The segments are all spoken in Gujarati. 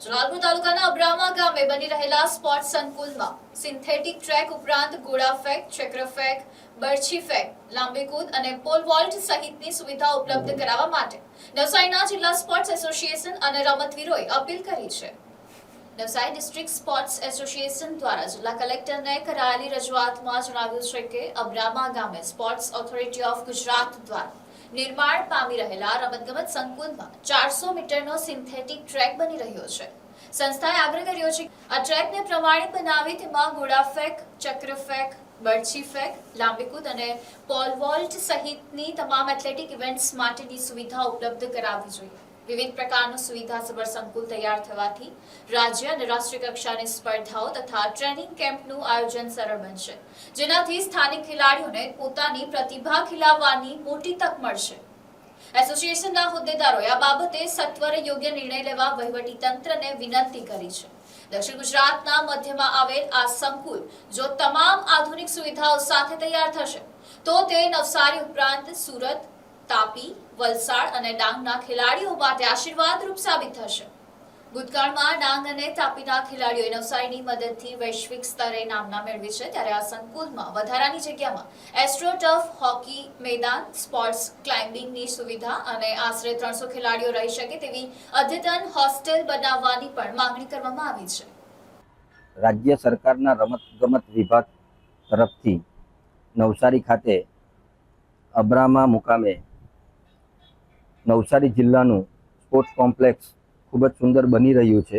જલાલપુર તાલુકાના અબ્રામા ગામે બની રહેલા સ્પોર્ટ્સ સંકુલમાં સિન્થેટિક ટ્રેક ઉપરાંત ગોળા ફેંક, ચક્ર ફેંક, બરછી ફેંક, લાંબી કૂદ અને પોલ વોલ્ટ સહિતની સુવિધા ઉપલબ્ધ કરાવવા માટે નવસારીના જિલ્લા સ્પોર્ટ્સ એસોસિએશન અને રમતવીરોએ અપીલ કરી છે. નવસારી ડિસ્ટ્રિક્ટ સ્પોર્ટ્સ એસોસિએશન દ્વારા જિલ્લા કલેક્ટરને કરાયેલી રજૂઆતમાં જણાવ્યું છે કે અબ્રામા ગામે સ્પોર્ટ્સ ઓથોરિટી ઓફ ગુજરાત દ્વારા નિર્માણ પામી રહેલા રમતગમત સંકુલમાં 400 મીટરનો સિન્થેટિક ટ્રેક બની રહ્યો છે. સંસ્થાએ આગ્રહ કર્યો છે કે આ ટ્રેકને પ્રમાણિત બનાવી તેમાં ગોળા ફેંક, ચક્ર ફેંક, બરછી ફેંક, લાંબી કૂદ અને પોલ વોલ્ટ સહિતની તમામ એથ્લેટિક ઇવેન્ટ્સ માટેની સુવિધા ઉપલબ્ધ કરાવવી જોઈએ. વિવિધ પ્રકારનું સુવિધાસભર સંકુલ તૈયાર થવાથી રાજ્ય અને રાષ્ટ્રીય કક્ષાની સ્પર્ધાઓ તથા ટ્રેનિંગ કેમ્પનું આયોજન સરળ બનશે, જેનાથી સ્થાનિક ખેલાડીઓને પોતાની પ્રતિભા ખીલાવવાની મોટી તક મળશે. એસોસિએશનના હોદ્દેદારોએ આ બાબતે સત્વરે યોગ્ય નિર્ણય લેવા વહીવટીતંત્રને વિનંતી કરી છે. દક્ષિણ ગુજરાતના મધ્યમાં આવેલ આ સંકુલ જો તમામ આધુનિક સુવિધાઓ સાથે તૈયાર થશે તો તે નવસારી ઉપરાંત સુરત, તાપી, વલસાડ અને ડાંગના ખેલાડીઓ માટે આશીર્વાદરૂપ સાબિત થશે. ભૂતકાળમાં ડાંગ અને તાપીના ખેલાડીઓએ નવસારીની મદદથી વૈશ્વિક સ્તરે નામના મેળવી છે, ત્યારે આ સંકુલમાં વધારાની જગ્યામાં એસ્ટ્રોટર્ફ, હોકી મેદાન, સ્પોર્ટ્સ ક્લાઇમ્બિંગની સુવિધા અને આશરે 300 ખેલાડીઓ રહી શકે તેવી અદ્યતન હોસ્ટેલ બનાવવાની પણ માંગણી કરવામાં આવી છે. રાજ્ય સરકારના રમતગમત વિભાગ તરફથી નવસારી ખાતે અબ્રામા મુકામે નવસારી જિલ્લાનું સ્પોર્ટ્સ કોમ્પ્લેક્સ ખૂબ જ સુંદર બની રહ્યું છે,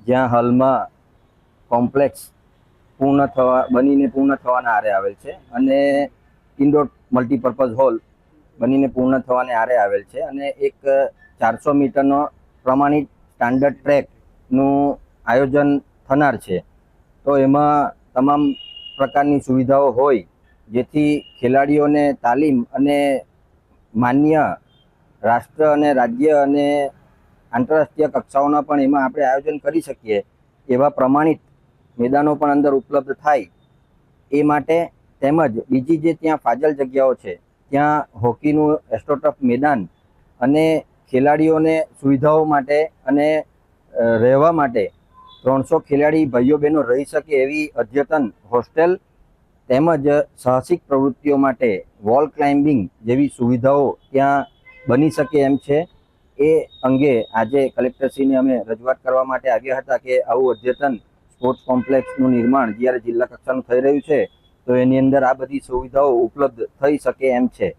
જ્યાં હાલમાં કોમ્પ્લેક્સ પૂર્ણ થવાના આરે આવેલ છે અને ઇન્ડોર મલ્ટીપર્પઝ હોલ બનીને પૂર્ણ થવાને આરે આવેલ છે અને એક 400 મીટરનો પ્રમાણિત સ્ટાન્ડર્ડ ટ્રેકનું આયોજન થનાર છે. તો એમાં તમામ પ્રકારની સુવિધાઓ હોય જેથી ખેલાડીઓને તાલીમ અને માન્ય રાષ્ટ્ર અને રાજ્ય અને આંતરરાષ્ટ્રીય કક્ષાઓના પણ એમાં આપણે આયોજન કરી શકીએ એવા પ્રમાણિત મેદાનો પણ અંદર ઉપલબ્ધ થાય એ માટે, તેમજ બીજી જે ત્યાં ફાજલ જગ્યાઓ છે ત્યાં હોકીનું એસ્ટ્રોટર્ફ મેદાન અને ખેલાડીઓને સુવિધાઓ માટે અને રહેવા માટે 300 ખેલાડી ભાઈઓ બહેનો રહી શકે એવી અદ્યતન હોસ્ટેલ તેમજ સાહસિક પ્રવૃત્તિઓ માટે વોલ ક્લાઇમ્બિંગ જેવી સુવિધાઓ ત્યાં બની શકે એમ છે. એ અંગે આજે કલેક્ટરશ્રીને અમે રજૂઆત કરવા માટે આવ્યા હતા કે આવું અદ્યતન સ્પોર્ટ્સ કોમ્પ્લેક્સનું નિર્માણ જ્યારે જિલ્લા કક્ષાનું થઈ રહ્યું છે તો એની અંદર આ બધી સુવિધાઓ ઉપલબ્ધ થઈ શકે એમ છે.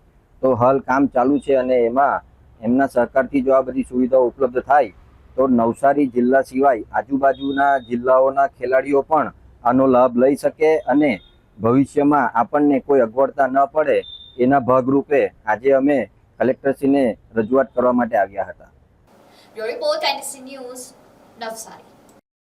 તો હાલ કામ ચાલુ છે અને એમાં એમના સહકારથી જો આ બધી સુવિધાઓ ઉપલબ્ધ થાય તો નવસારી જિલ્લા સિવાય આજુબાજુના જિલ્લાઓના ખેલાડીઓ પણ આનો લાભ લઈ શકે અને ભવિષ્યમાં આપણને કોઈ અગવડતા ન પડે એના ભાગરૂપે આજે અમે કલેક્ટરશ્રીને રજૂઆત કરવા માટે આવ્યા હતા. Bureau report NDC news, Navsari.